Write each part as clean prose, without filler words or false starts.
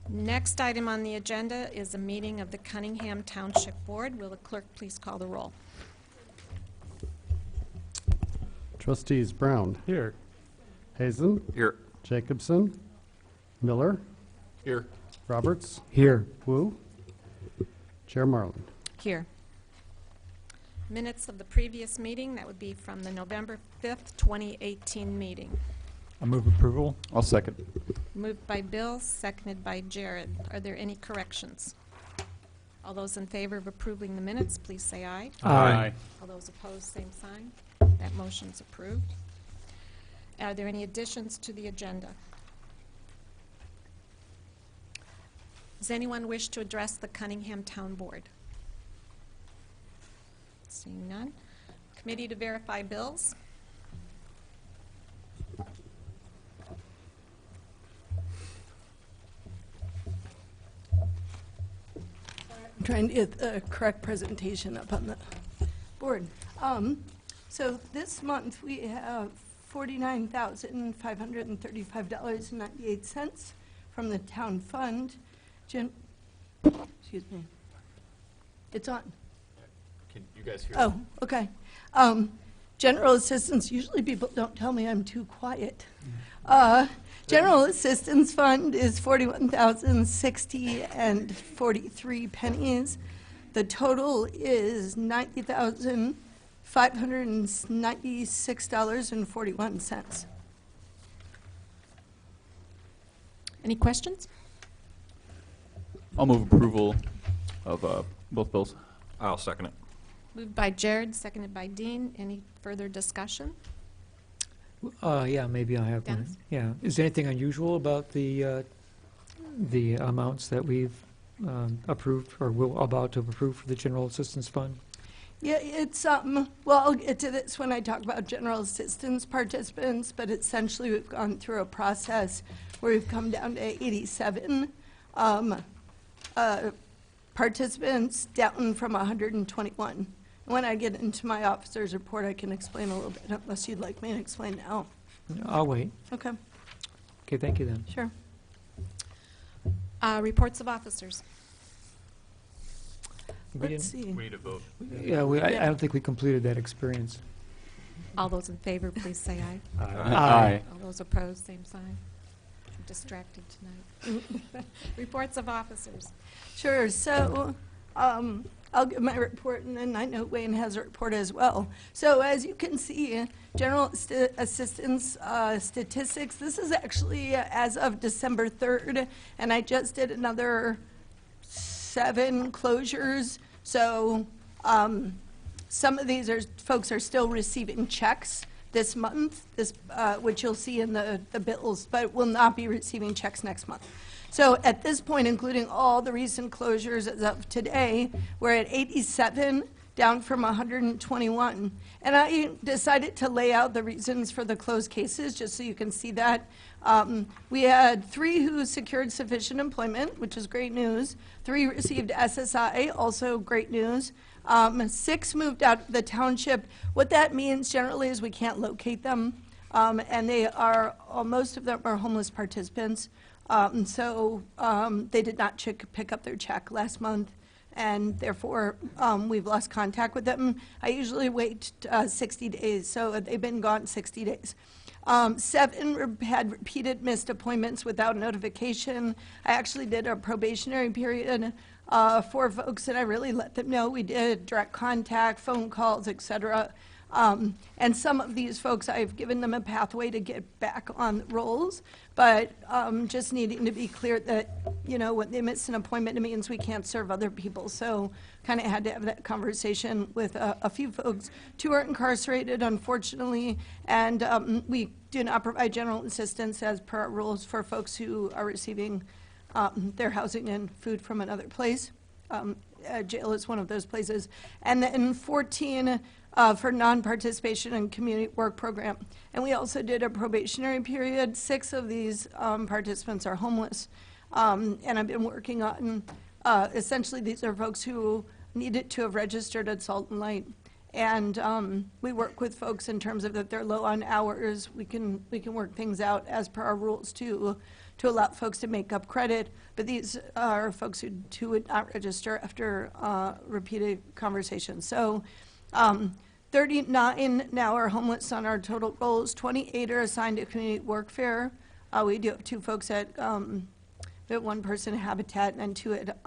Next item on the agenda is a meeting of the Cunningham Township Board. Will the clerk please call the roll? Trustees Brown, Here. Hazen, Here. Jacobson, Miller, Here. Roberts, Here. Wu, Chair Marlin. Here. Minutes of the previous meeting, that would be from the November 5th, 2018 meeting. I move approval. I'll second. Moved by Bill, seconded by Jared. Are there any corrections? All those in favor of approving the minutes, please say aye. Aye. All those opposed, same sign. That motion's approved. Are there any additions to the agenda? Does anyone wish to address the Cunningham Town Board? Seeing none. Committee to verify bills. I'm trying to get the correct presentation up on the board. So this month we have $49,535.98 from the town fund. Excuse me. It's on. Can you guys hear? Oh, okay. General assistance, usually people don't tell me I'm too quiet. General assistance fund is $41,060 and 43 pennies. The total is $90,596.41. Any questions? I'll move approval of both bills. I'll second it. Moved by Jared, seconded by Dean. Any further discussion? Yeah, maybe I have one. Dennis? Yeah. Is there anything unusual about the amounts that we've approved or will about to approve for the General Assistance Fund? Yeah, it's, well, I'll get to this when I talk about general assistance participants, but essentially we've gone through a process where we've come down to 87 participants, down from 121. When I get into my officer's report, I can explain a little bit, unless you'd like me to explain now. I'll wait. Okay, Okay, thank you then. sure. Reports of officers. We Let's didn't- see. We need to vote. Yeah, I don't think we completed that experience. All those in favor, please say aye. Aye. All those opposed, same sign. I'm distracted tonight. Reports of officers. Sure, so I'll give my report, and then I know Wayne has a report as well. So as you can see, general assistance statistics, this is actually as of December 3rd, and I just did another 7 closures. So some of these folks are still receiving checks this month, which you'll see in the bills, but will not be receiving checks next month. So at this point, including all the recent closures as of today, we're at 87, down from 121. And I decided to lay out the reasons for the closed cases, just so you can see that. We had 3 who secured sufficient employment, which is great news. 3 received SSI, also great news. 6 moved out of the township. What that means generally is we can't locate them, and they are, most of them are homeless participants. So they did not pick up their check last month, and therefore we've lost contact with them. I usually wait 60 days, so they've been gone 60 days. 7 had repeated missed appointments without notification. I actually did a probationary period for folks, and I really let them know. We did direct contact, phone calls, et cetera. And some of these folks, I've given them a pathway to get back on the rolls, but just needing to be clear that, you know, when they miss an appointment, it means we can't serve other people. So kind of had to have that conversation with a few folks. 2 are incarcerated, unfortunately, and we do not provide general assistance as per our rules for folks who are receiving their housing and food from another place. Jail is one of those places. And then 14 for non-participation in community work program. And we also did a probationary period. 6 of these participants are homeless. And I've been working on, essentially these are folks who needed to have registered at Salt and Light. And we work with folks in terms of that they're low on hours. We can work things out as per our rules to to allow folks to make up credit, but these are folks who would not register after repeated conversations. So 39 now are homeless on our total rolls. 28 are assigned to community workfare. We do have 2 folks at, we have 1 person at Habitat and 2 at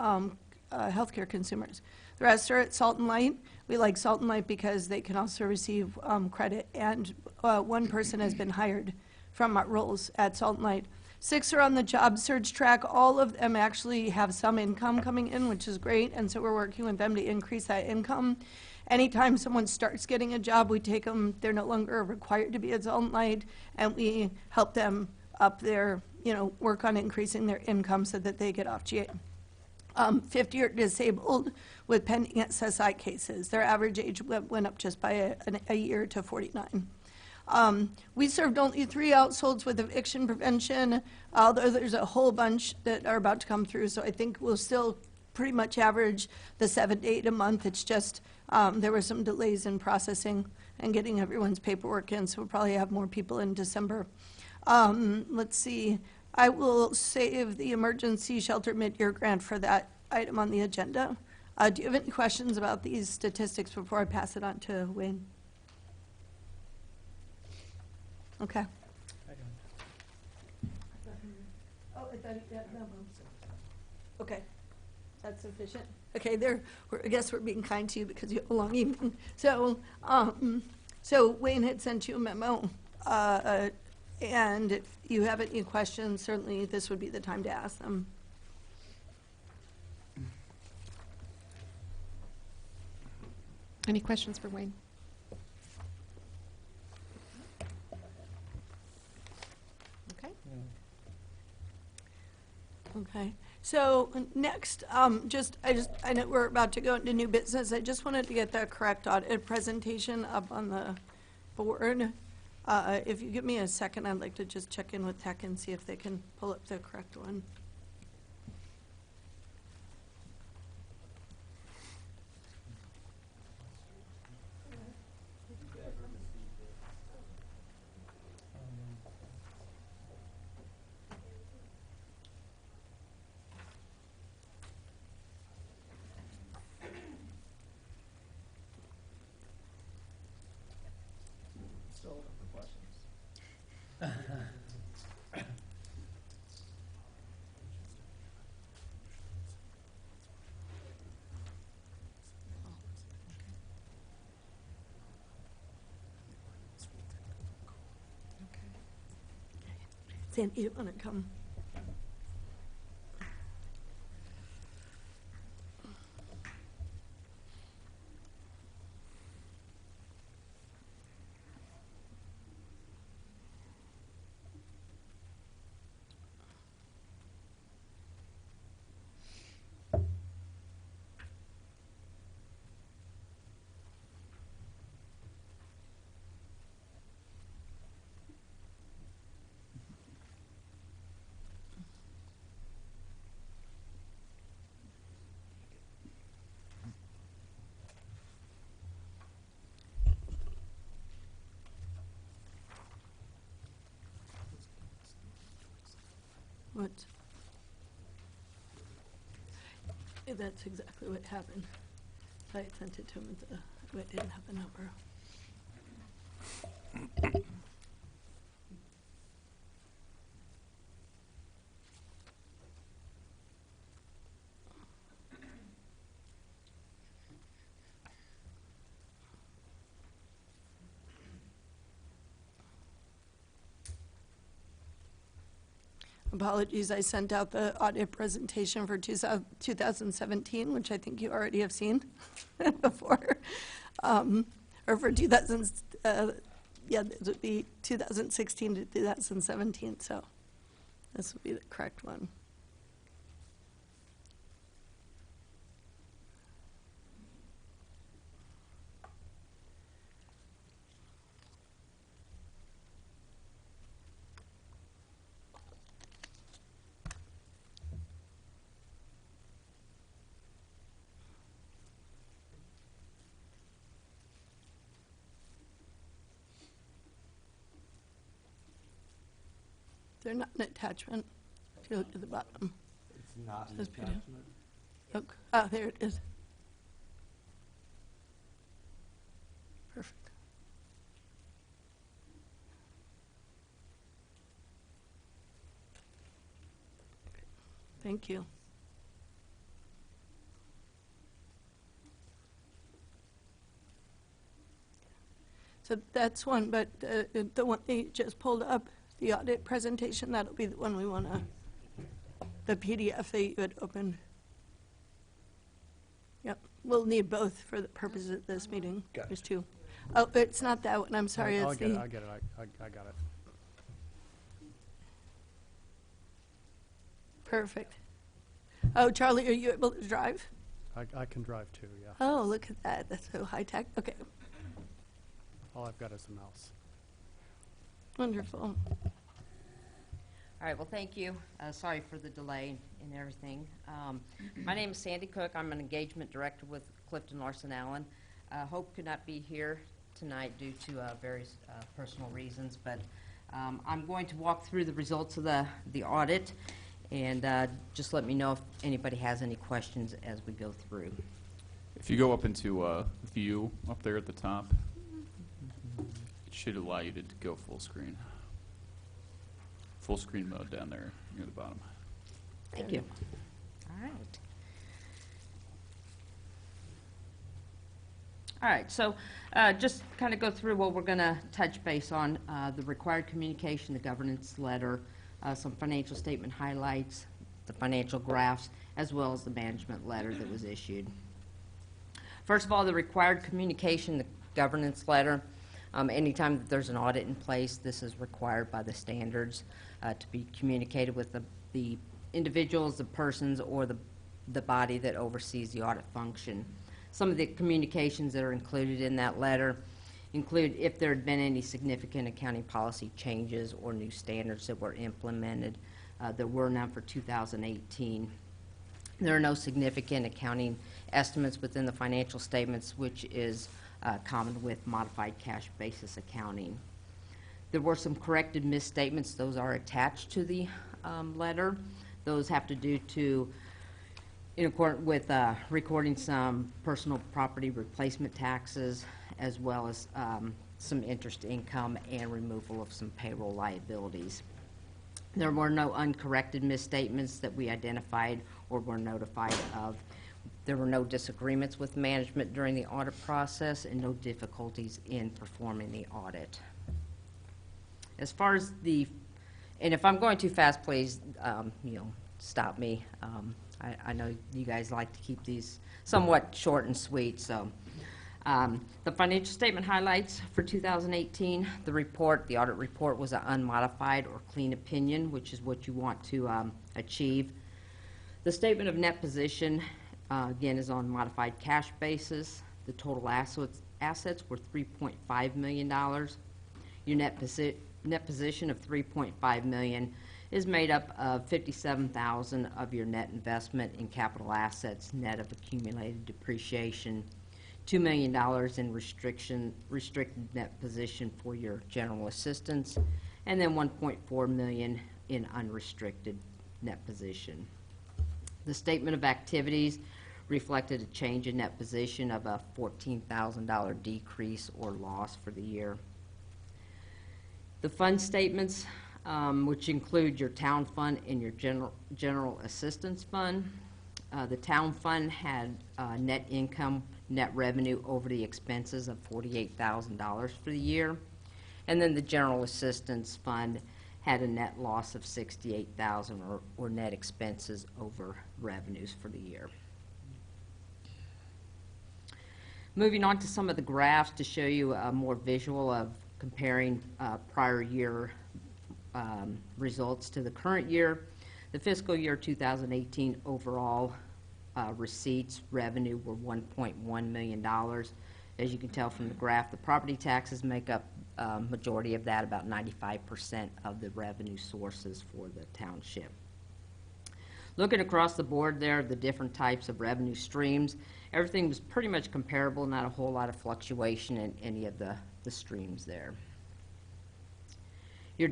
healthcare consumers. The rest are at Salt and Light. We like Salt and Light because they can also receive credit, and 1 person has been hired from our roles at Salt and Light. 6 are on the job search track. All of them actually have some income coming in, which is great, and so we're working with them to increase that income. Anytime someone starts getting a job, we take them, they're no longer required to be at Salt and Light, and we help them up their, work on increasing their income so that they get off GA. 50 are disabled with pending SSI cases. Their average age went up just by a year to 49. We served only 3 households with eviction prevention, although there's a whole bunch that are about to come through, so I think we'll still pretty much average the 7 to 8 a month. It's just there were some delays in processing and getting everyone's paperwork in, so we'll probably have more people in December. Let's see. I will save the emergency shelter mid-year grant for that item on the agenda. Do you have any questions about these statistics before I pass it on to Wayne? Okay. Oh, I thought you had memo. Okay, that's sufficient. Okay, I guess we're being kind to you because you have a long evening. So, so Wayne had sent you a memo, and if you have any questions, certainly this would be the time to ask them. Any questions for Wayne? Okay. Okay. So next, I know we're about to go into new business. I just wanted to get the correct audit presentation up on the board. If you give me a second, I'd like to just check in with tech and see if they can pull up the correct one. Sandy, you want to come? What? Yeah, that's exactly what happened. I sent it to him, but I didn't have the number. Apologies, I sent out the audit presentation for 2017, which I think you already have seen before. Or for 2000, yeah, it would be 2016 to 2017, so this would be the correct one. They're not an attachment. If you look to the bottom. It's not in Says the PD. attachment. Look, ah, there it is. Perfect. Thank you. So that's one, but the one that you just pulled up, the audit presentation, that'll be the one we want to, the PDF that you had opened. Yep, we'll need both for the purposes of this meeting. Got it. There's two. Oh, it's not that one, I'm sorry, I'll it's get it, the, I get it, I got it. perfect. Oh, Charlie, are you able to drive? I can drive too, yeah. Oh, look at that, that's so high-tech. Okay, All I've got is a mouse. wonderful. All right, well, thank you. Sorry for the delay and everything. My name is Sandy Cook. I'm an engagement director with Clifton Larson Allen. Hope could not be here tonight due to various personal reasons, but I'm going to walk through the results of the audit, and just let me know if anybody has any questions as we go through. If you go up into view up there at the top, it should allow you to go full screen. Full screen mode down there near the bottom. Thank you. All right. All right, so just kind of go through what we're going to touch base on, the required communication, the governance letter, some financial statement highlights, the financial graphs, as well as the management letter that was issued. First of all, the required communication, the governance letter. Anytime that there's an audit in place, this is required by the standards to be communicated with the individuals, the persons, or the body that oversees the audit function. Some of the communications that are included in that letter include if there had been any significant accounting policy changes or new standards that were implemented. There were none for 2018. There are no significant accounting estimates within the financial statements, which is common with modified cash basis accounting. There were some corrected misstatements. Those are attached to the letter. Those have to do to, in accordance with recording some personal property replacement taxes, as well as some interest income and removal of some payroll liabilities. There were no uncorrected misstatements that we identified or were notified of. There were no disagreements with management during the audit process and no difficulties in performing the audit. As far as and if I'm going too fast, please, stop me. I know you guys like to keep these somewhat short and sweet, so. The financial statement highlights for 2018, the audit report was an unmodified or clean opinion, which is what you want to achieve. The statement of net position, again, is on modified cash basis. The total assets were $3.5 million. Your net position of $3.5 million is made up of $57,000 of your net investment in capital assets, net of accumulated depreciation, $2 million in restricted net position for your general assistance, and then $1.4 million in unrestricted net position. The statement of activities reflected a change in net position of a $14,000 decrease or loss for the year. The fund statements, which include your town fund and your general assistance fund. The town fund had net income, net revenue over the expenses of $48,000 for the year. And then the general assistance fund had a net loss of $68,000 or net expenses over revenues for the year. Moving on to some of the graphs to show you a more visual of comparing prior year results to the current year. The fiscal year 2018 overall receipts revenue were $1.1 million. As you can tell from the graph, the property taxes make up majority of that, about 95% of the revenue sources for the township. Looking across the board there, the different types of revenue streams, everything was pretty much comparable, not a whole lot of fluctuation in any of the streams there. Your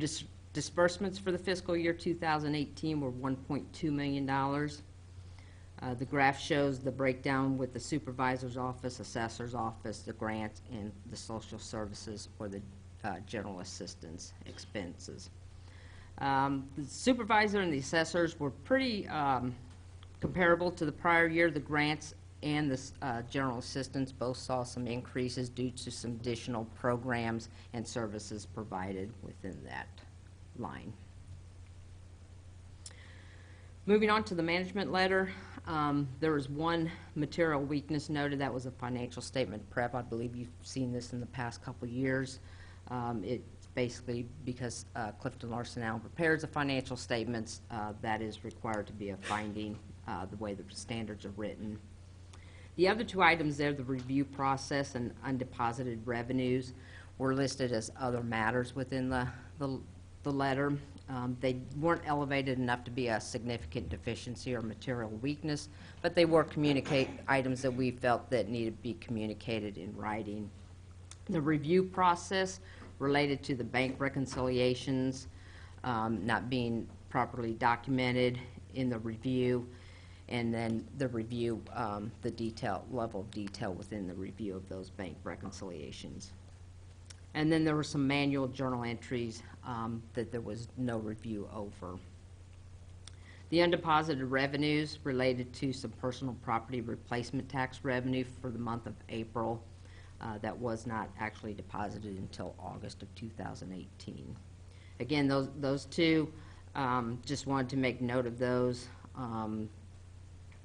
Disbursements for the fiscal year 2018 were $1.2 million. The graph shows the breakdown with the supervisor's office, assessor's office, the grants, and the social services or the general assistance expenses. The supervisor and the assessors were pretty comparable to the prior year. The grants and the general assistance both saw some increases due to some additional programs and services provided within that line. Moving on to the management letter, there was one material weakness noted. That was a financial statement prep. I believe you've seen this in the past couple years. It's basically because Clifton Larson now prepares the financial statements, that is required to be a finding, the way the standards are written. The other two items there, the review process and undeposited revenues, were listed as other matters within the letter. They weren't elevated enough to be a significant deficiency or material weakness, but they were items that we felt that needed to be communicated in writing. The review process related to the bank reconciliations not being properly documented in the review, and then the review, the level of detail within the review of those bank reconciliations. And then there were some manual journal entries that there was no review over. The undeposited revenues related to some personal property replacement tax revenue for the month of April that was not actually deposited until August of 2018. Again, those two, just wanted to make note of those,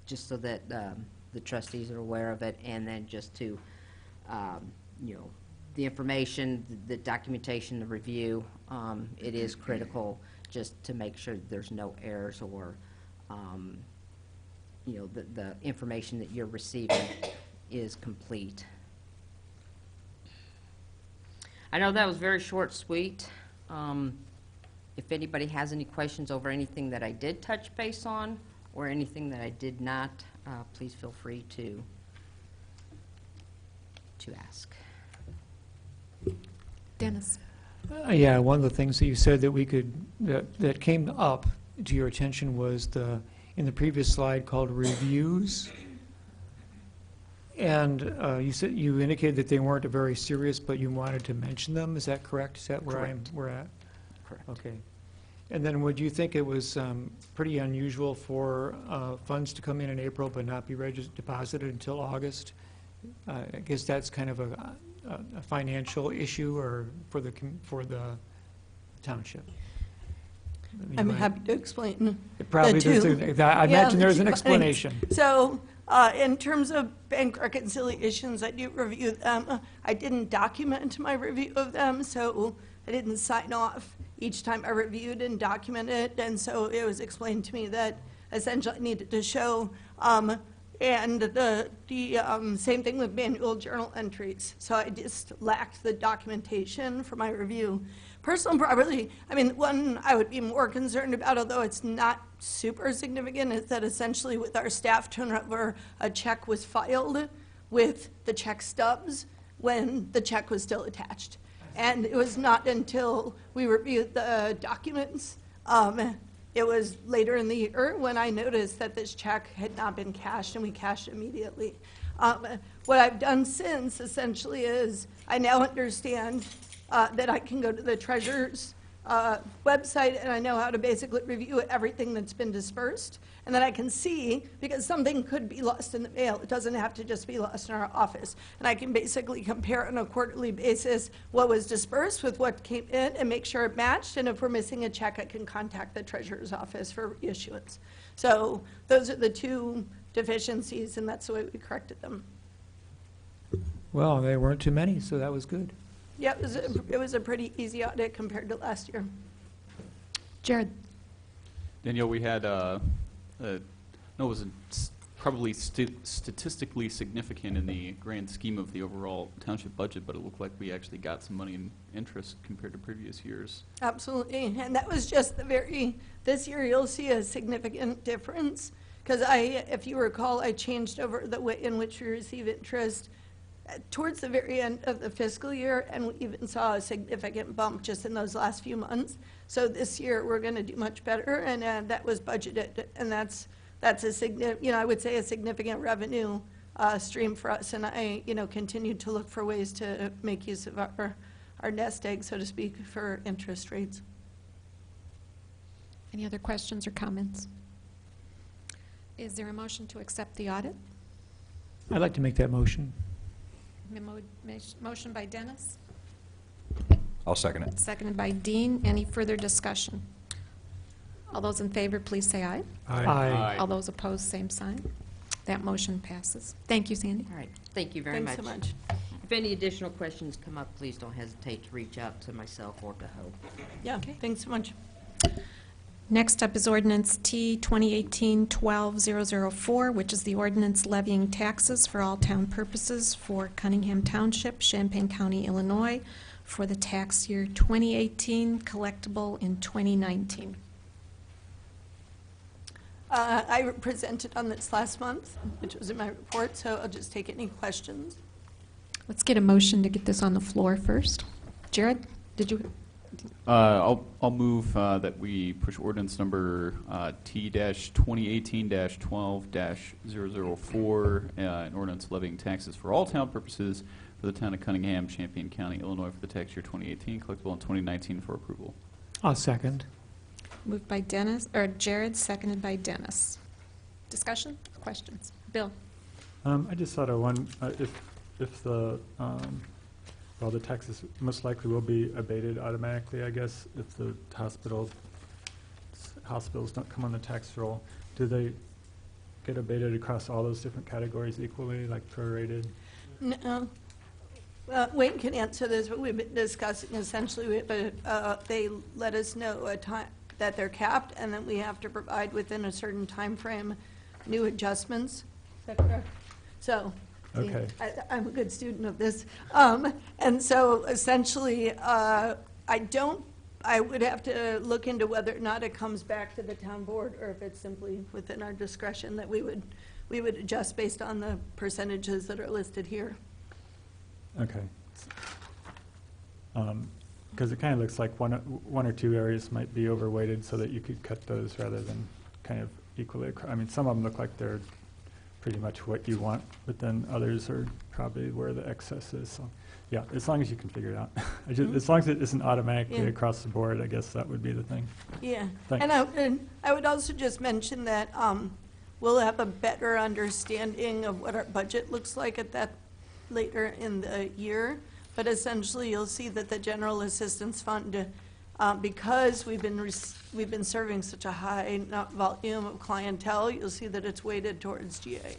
just so that the trustees are aware of it, and then just to, the information, the documentation, the review, it is critical just to make sure that there's no errors or, the information that you're receiving is complete. I know that was very short, sweet. If anybody has any questions over anything that I did touch base on or anything that I did not, please feel free to ask. Dennis? Yeah, one of the things that you said that we could, that came up to your attention was in the previous slide called reviews. And you indicated that they weren't very serious, but you wanted to mention them. Is that correct? Is that where Correct. we're at? Correct. Okay. And then would you think it was pretty unusual for funds to come in April but not be deposited until August? I guess that's kind of a financial issue or for the township. I'm happy to explain. Probably the there's two. I imagine there's an Thanks. explanation. So, in terms of bank reconciliations, I do review them. I didn't document my review of them, so I didn't sign off each time I reviewed and documented, and so it was explained to me that essentially I needed to show, and the same thing with manual journal entries. So I just lacked the documentation for my review. Personal property, I mean, one I would be more concerned about, although it's not super significant, is that essentially with our staff turnover, a check was filed with the check stubs when the check was still attached. And it was not until we reviewed the documents, it was later in the year when I noticed that this check had not been cashed, and we cashed immediately. What I've done since essentially is I now understand that I can go to the treasurer's website, and I know how to basically review everything that's been dispersed, and then I can see, because something could be lost in the mail, it doesn't have to just be lost in our office, and I can basically compare on a quarterly basis what was dispersed with what came in and make sure it matched, and if we're missing a check, I can contact the treasurer's office for reissuance. So those are the two deficiencies, and that's the way we corrected them. Well, there weren't too many, so that was good. Yeah, it was a pretty easy audit compared to last year. Jared? Danielle, we had, it was probably statistically significant in the grand scheme of the overall township budget, but it looked like we actually got some money in interest compared to previous years. Absolutely, and that was just this year you'll see a significant difference, because if you recall, I changed over the way in which we receive interest towards the very end of the fiscal year, and we even saw a significant bump just in those last few months. So this year, we're going to do much better, and that was budgeted, and that's a I would say a significant revenue stream for us, and I, continue to look for ways to make use of our nest egg, so to speak, for interest rates. Any other questions or comments? Is there a motion to accept the audit? I'd like to make that motion. Motion by Dennis, I'll second it. seconded by Dean. Any further discussion? All those in favor, please say aye. Aye. All those opposed, same sign. That motion passes. Thank you, Sandy. All right, thank you very much. Thanks so much. If any additional questions come up, please don't hesitate to reach out to myself or to Hope. Yeah, Okay. thanks so much. Next up is ordinance T 2018-12004, which is the ordinance levying taxes for all town purposes for Cunningham Township, Champaign County, Illinois, for the tax year 2018, collectible in 2019. I presented on this last month, which was in my report, so I'll just take any questions. Let's get a motion to get this on the floor first. Jared, did you? I'll move that we push ordinance number T-2018-12-004, an ordinance levying taxes for all town purposes for the town of Cunningham, Champaign County, Illinois, for the tax year 2018, collectible in 2019 for approval. I'll second. Moved by Dennis, or Jared, seconded by Dennis. Discussion, questions? Bill? I just thought of one, if the, the taxes most likely will be abated automatically, I guess, if the hospitals don't come on the tax roll. Do they get abated across all those different categories equally, like prorated? No. Wayne can answer this, but we've been discussing essentially, they let us know a time that they're capped, and then we have to provide within a certain time frame new adjustments. Is that correct? So, see, Okay. I'm a good student of this. And so essentially, I would have to look into whether or not it comes back to the town board, or if it's simply within our discretion that we would adjust based on the percentages that are listed here. Okay. Because it kind of looks like one or two areas might be overweighted so that you could cut those rather than kind of equally. I mean, some of them look like they're pretty much what you want, but then others are probably where the excess is. So, yeah, as long as you can figure it out. As long as it isn't automatically Yeah. across the board, I guess that would be the thing. Yeah, Thanks. and I would also just mention that we'll have a better understanding of what our budget looks like at that later in the year. But essentially, you'll see that the General Assistance Fund, because we've been serving such a high volume of clientele, you'll see that it's weighted towards GA,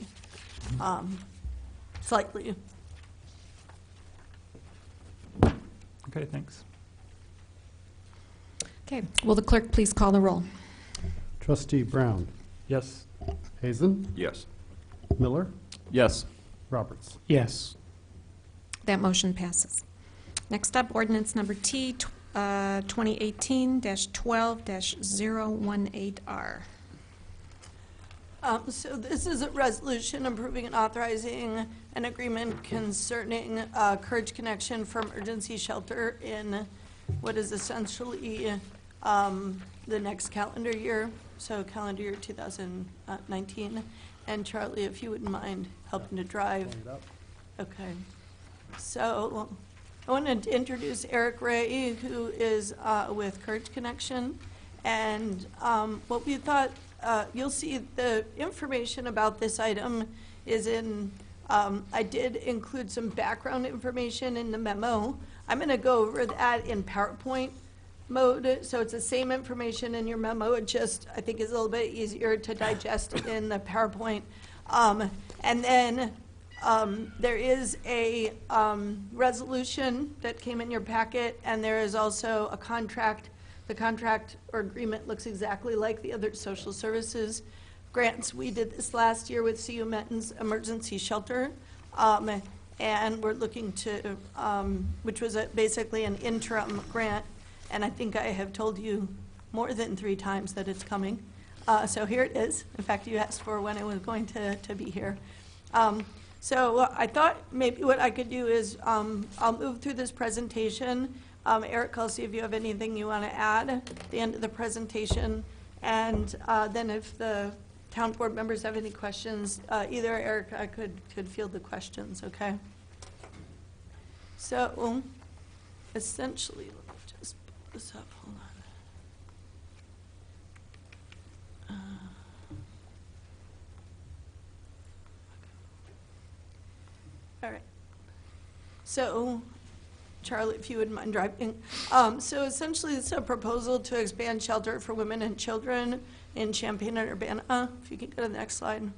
slightly. Okay, thanks. Okay, will the clerk please call the roll? Trustee Brown, Yes. Hazen, Yes. Miller, Yes. Roberts. Yes. That motion passes. Next up, ordinance number T 2018-12-018R. So this is a resolution approving and authorizing an agreement concerning Courage Connection for emergency shelter in what is essentially the next calendar year, so calendar year 2019. And Charlie, if you wouldn't mind helping to drive. Bring it up. Okay. So I want to introduce Eric Ray, who is with Courage Connection. And what we thought, you'll see the information about this item is in, I did include some background information in the memo. I'm going to go over that in PowerPoint mode, so it's the same information in your memo. It just, I think, is a little bit easier to digest in the PowerPoint. And then there is a resolution that came in your packet, and there is also a contract. The contract or agreement looks exactly like the other social services grants. We did this last year with CU Menton's emergency shelter, and we're looking to, which was basically an interim grant, and I think I have told you more than 3 times that it's coming. So here it is. In fact, you asked for when it was going to be here. So I thought maybe what I could do is I'll move through this presentation. Eric, I'll see if you have anything you want to add at the end of the presentation. And then if the town board members have any questions, either Eric or I could field the questions, okay? So essentially, let me just pull this up, hold on. All right. So, Charlie, if you wouldn't mind driving. So essentially, it's a proposal to expand shelter for women and children in Champaign and Urbana. If you could go to the next slide.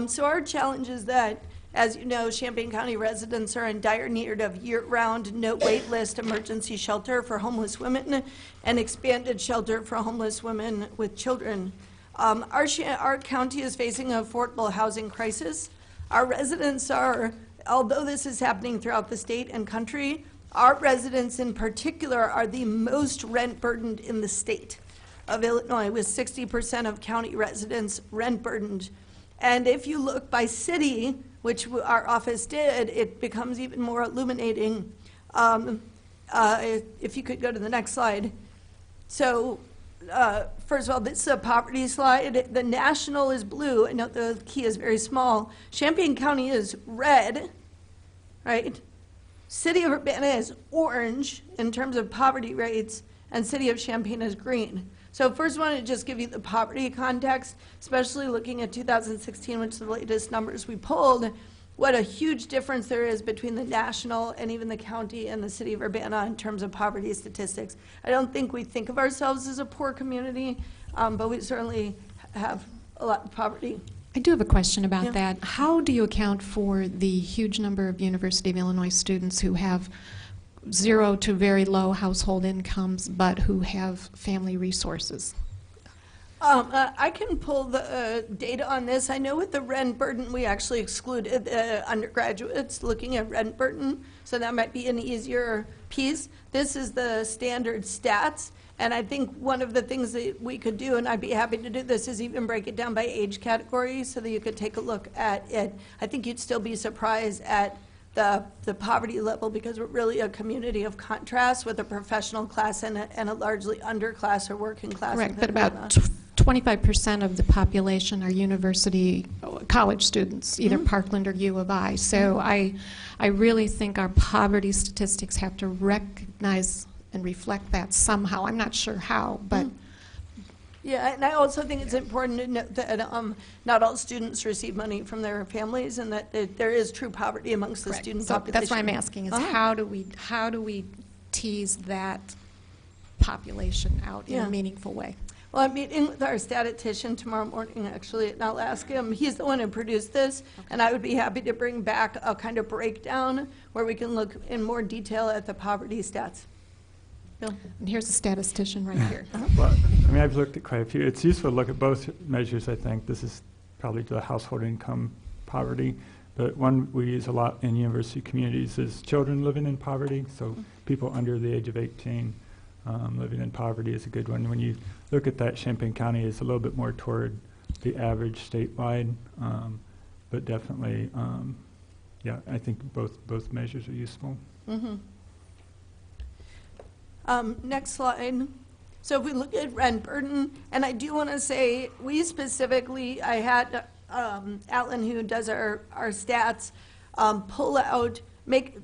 So our challenge is that, as you know, Champaign County residents are in dire need of year-round, no wait list emergency shelter for homeless women and expanded shelter for homeless women with children. Our county is facing an affordable housing crisis. Our residents are, although this is happening throughout the state and country, our residents in particular are the most rent burdened in the state of Illinois, with 60% of county residents rent burdened. And if you look by city, which our office did, it becomes even more illuminating. If you could go to the next slide. So first of all, this is a poverty slide. The national is blue. I know the key is very small. Champaign County is red, right? City of Urbana is orange in terms of poverty rates, and City of Champaign is green. So first I want to just give you the poverty context, especially looking at 2016, which is the latest numbers we pulled, what a huge difference there is between the national and even the county and the City of Urbana in terms of poverty statistics. I don't think we think of ourselves as a poor community, but we certainly have a lot of poverty. I do have a question about Yeah. that. How do you account for the huge number of University of Illinois students who have zero to very low household incomes, but who have family resources? I can pull the data on this. I know with the rent burden, we actually excluded undergraduates looking at rent burden, so that might be an easier piece. This is the standard stats, and I think one of the things that we could do, and I'd be happy to do this, is even break it down by age category so that you could take a look at it. I think you'd still be surprised at the poverty level, because we're really a community of contrast with a professional class and a largely underclass or working class. Correct, but within about 25% of the population are university college students, either Parkland or U of I. So I really think our poverty statistics have to recognize and reflect that somehow. I'm not sure how, but Yeah, and I also think it's important to note that not all students receive money from their families, and that there is true poverty amongst the correct. student So population. that's why I'm asking is Uh-huh. how do we tease that population out in Yeah. a meaningful way? Well, I'm meeting with our statistician tomorrow morning, actually, and I'll ask him. He's the one who produced this, and I would be happy to bring back a kind of breakdown where we can look in more detail at the poverty stats. Bill? And here's a statistician right here. Well, I mean, I've looked at quite a few. It's useful to look at both measures, I think. This is probably the household income poverty, but one we use a lot in university communities is children living in poverty, so people under the age of 18 living in poverty is a good one. When you look at that, Champaign County is a little bit more toward the average statewide, but definitely, yeah, I think both measures are useful. Mm-hmm. Next slide. So if we look at rent burden, and I do want to say, we specifically, I had Alan, who does our stats, pull out, make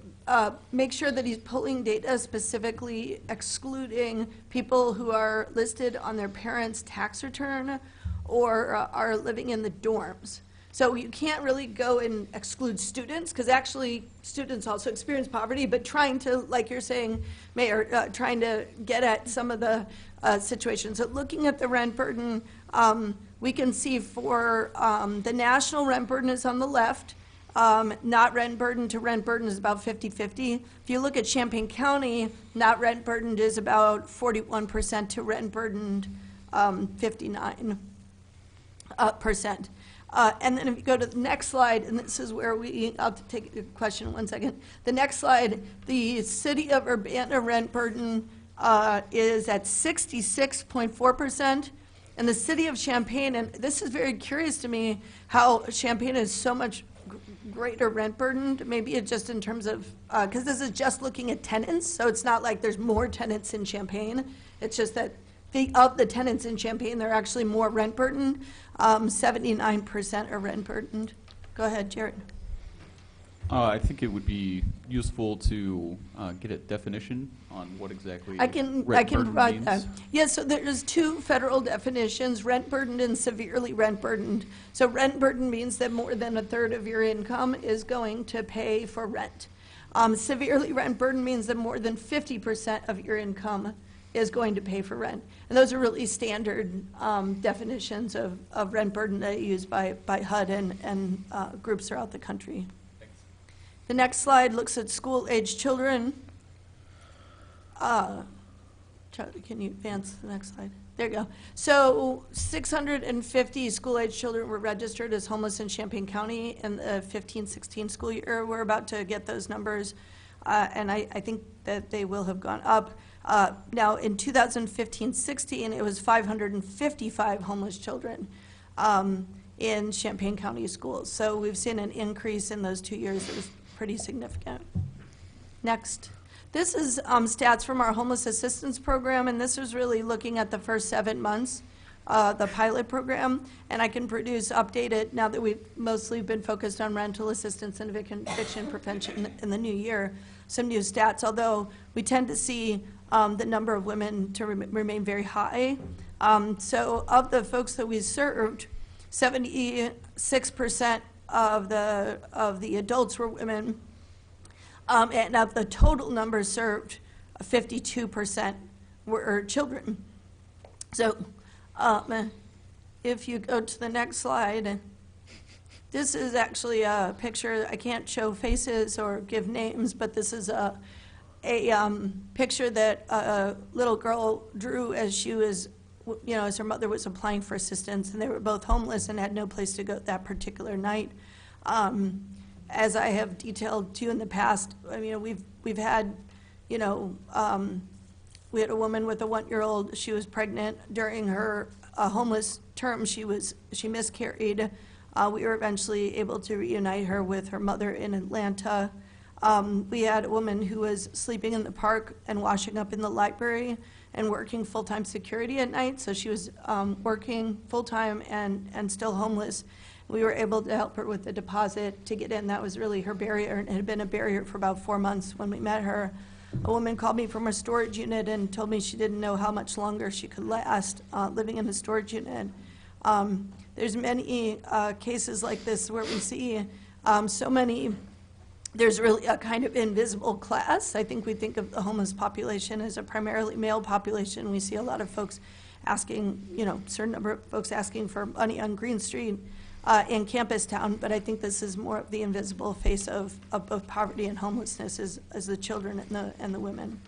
sure that he's pulling data specifically excluding people who are listed on their parents' tax return or are living in the dorms. So you can't really go and exclude students, because actually students also experience poverty, but trying to, like you're saying, Mayor, trying to get at some of the situations. So looking at the rent burden, we can see for the national rent burden is on the left. Not rent burden to rent burden is about 50-50. If you look at Champaign County, not rent burdened is about 41% to rent burdened 59%. And then if you go to the next slide, and this is where I'll take a question in 1 second. The next slide, the City of Urbana rent burden is at 66.4%. And the City of Champaign, and this is very curious to me, how Champaign is so much greater rent burden. Maybe it's just in terms of, because this is just looking at tenants, so it's not like there's more tenants in Champaign. It's just that of the tenants in Champaign, they're actually more rent burdened. 79% are rent burdened. Go ahead, Jared. I think it would be useful to get a definition on what exactly I can rent burden provide that. means. Yes, so there's two federal definitions, rent burdened and severely rent burdened. So rent burden means that more than a third of your income is going to pay for rent. Severely rent burdened means that more than 50% of your income is going to pay for rent. And those are really standard definitions of rent burden that are used by HUD and groups throughout the country. The next slide looks at school-aged children. Charlie, can you advance the next slide? There you go. So 650 school-aged children were registered as homeless in Champaign County in the 15-16 school year. We're about to get those numbers, and I think that they will have gone up. Now, in 2015-16, it was 555 homeless children in Champaign County schools. So we've seen an increase in those 2 years that was pretty significant. Next. This is stats from our homeless assistance program, and this was really looking at the first 7 months, the pilot program, and I can produce updated, now that we've mostly been focused on rental assistance and eviction prevention in the new year, some new stats, although we tend to see the number of women to remain very high. So of the folks that we served, 76% of the adults were women, and of the total number served, 52% were children. So if you go to the next slide, this is actually a picture. I can't show faces or give names, but this is a picture that a little girl drew as she was, as her mother was applying for assistance, and they were both homeless and had no place to go that particular night. As I have detailed to you in the past, we've had, we had a woman with a 1-year-old. She was pregnant during her homeless term. She miscarried. We were eventually able to reunite her with her mother in Atlanta. We had a woman who was sleeping in the park and washing up in the library and working full-time security at night. So she was working full-time and still homeless. We were able to help her with the deposit to get in. That was really her barrier, and it had been a barrier for about 4 months when we met her. A woman called me from a storage unit and told me she didn't know how much longer she could last living in a storage unit. There's many cases like this where we see so many. There's really a kind of invisible class. I think we think of the homeless population as a primarily male population. We see a lot of folks asking, certain number of folks asking for money on Green Street in Campus Town, but I think this is more of the invisible face of both poverty and homelessness as the children and the women.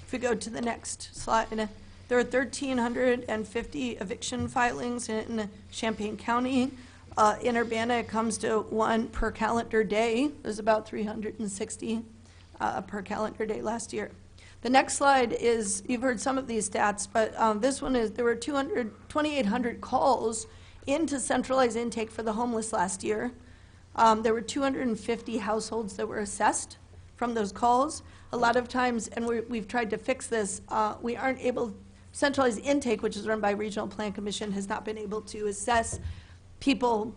If we go to the next slide, there are 1,350 eviction filings in Champaign County. In Urbana, it comes to 1 per calendar day. There's about 360 per calendar day last year. The next slide is, you've heard some of these stats, but this one is, there were 2,800 calls into centralized intake for the homeless last year. There were 250 households that were assessed from those calls. A lot of times, and we've tried to fix this, we aren't able, centralized intake, which is run by Regional Plan Commission, has not been able to assess people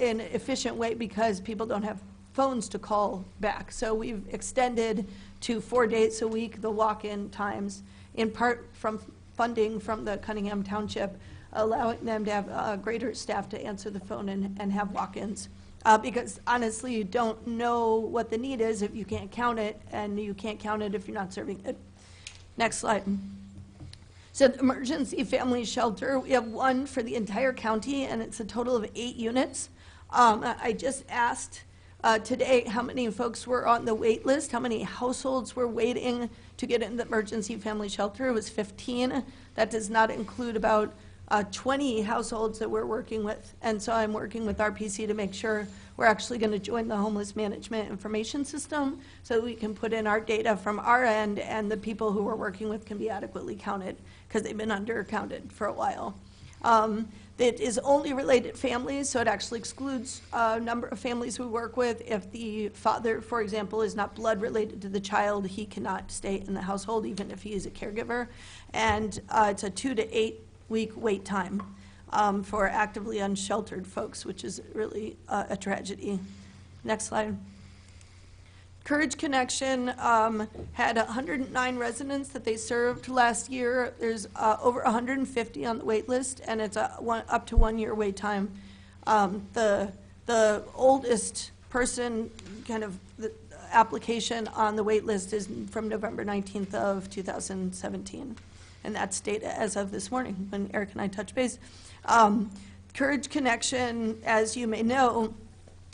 in an efficient way because people don't have phones to call back. So we've extended to 4 days a week the walk-in times, in part from funding from the Cunningham Township, allowing them to have greater staff to answer the phone and have walk-ins. Because honestly, you don't know what the need is if you can't count it, and you can't count it if you're not serving it. Next slide. So the emergency family shelter, we have 1 for the entire county, and it's a total of 8 units. I just asked today how many folks were on the wait list, how many households were waiting to get in the emergency family shelter. It was 15. That does not include about 20 households that we're working with. And so I'm working with RPC to make sure we're actually going to join the homeless management information system so that we can put in our data from our end, and the people who we're working with can be adequately counted because they've been undercounted for a while. It is only related families, so it actually excludes a number of families we work with. If the father, for example, is not blood related to the child, he cannot stay in the household, even if he is a caregiver. And it's a 2 to 8 week wait time for actively unsheltered folks, which is really a tragedy. Next slide. Courage Connection had 109 residents that they served last year. There's over 150 on the wait list, and it's up to 1 year wait time. The oldest person, kind of the application on the wait list is from November 19th of 2017. And that's data as of this morning when Eric and I touched base. Courage Connection, as you may know,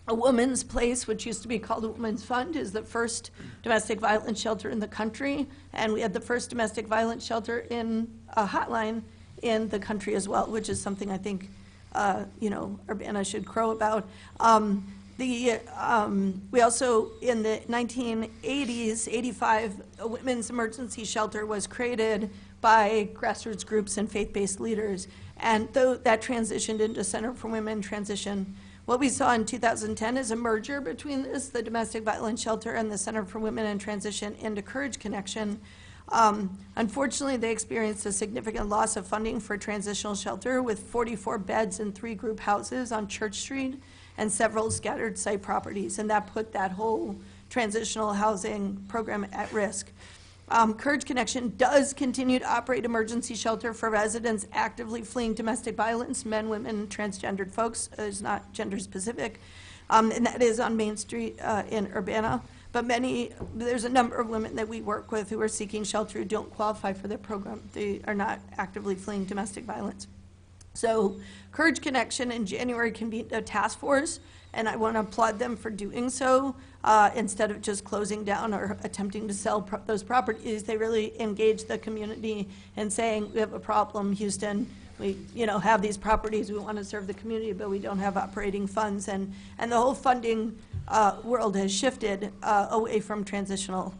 A Woman's Place, which used to be called a Woman's Fund, is the first domestic violence shelter in the country. And we had the first domestic violence shelter in a hotline in the country as well, which is something I think, Urbana should crow about. We also, in the 1980s, 85, a women's emergency shelter was created by grassroots groups and faith-based leaders. And though that transitioned into Center for Women Transition, what we saw in 2010 is a merger between this, the domestic violence shelter, and the Center for Women in Transition into Courage Connection. Unfortunately, they experienced a significant loss of funding for transitional shelter with 44 beds in 3 group houses on Church Street and several scattered site properties, and that put that whole transitional housing program at risk. Courage Connection does continue to operate emergency shelter for residents actively fleeing domestic violence, men, women, transgendered folks. It's not gender specific, and that is on Main Street in Urbana. But there's a number of women that we work with who are seeking shelter who don't qualify for the program. They are not actively fleeing domestic violence. So Courage Connection in January convened a task force, and I want to applaud them for doing so. Instead of just closing down or attempting to sell those properties, they really engaged the community in saying, we have a problem, Houston. We have these properties, we want to serve the community, but we don't have operating funds. And the whole funding world has shifted away from transitional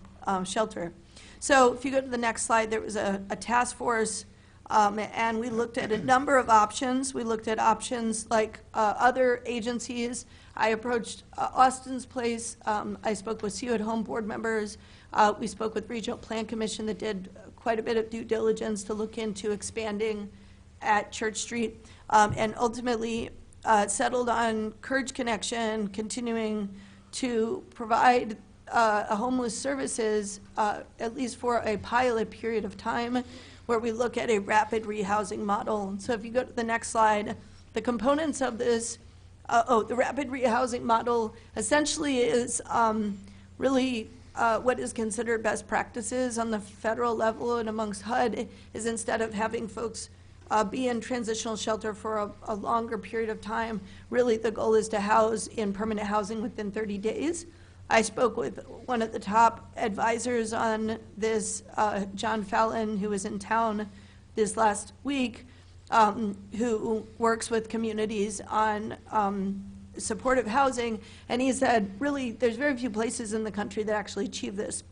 shelter. So if you go to the next slide, there was a task force, and we looked at a number of options. We looked at options like other agencies. I approached Austin's Place. I spoke with See You at Home board members. We spoke with Regional Plan Commission that did quite a bit of due diligence to look into expanding at Church Street, and ultimately settled on Courage Connection continuing to provide homeless services, at least for a pilot period of time, where we look at a rapid rehousing model. So if you go to the next slide, the components of this, the rapid rehousing model essentially is really what is considered best practices on the federal level and amongst HUD is instead of having folks be in transitional shelter for a longer period of time, really the goal is to house in permanent housing within 30 days. I spoke with one of the top advisors on this, John Fallon, who was in town this last week, who works with communities on supportive housing, and he said, really, there's very few places in the country that actually achieve this.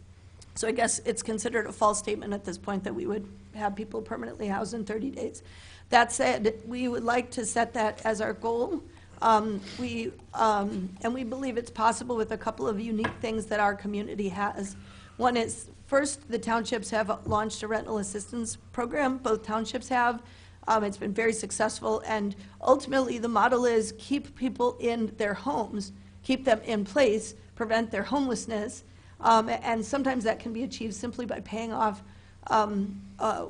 So I guess it's considered a false statement at this point that we would have people permanently housed in 30 days. That said, we would like to set that as our goal. And we believe it's possible with a couple of unique things that our community has. One is, first, the townships have launched a rental assistance program. Both townships have. It's been very successful, and ultimately the model is keep people in their homes, keep them in place, prevent their homelessness, and sometimes that can be achieved simply by paying off 1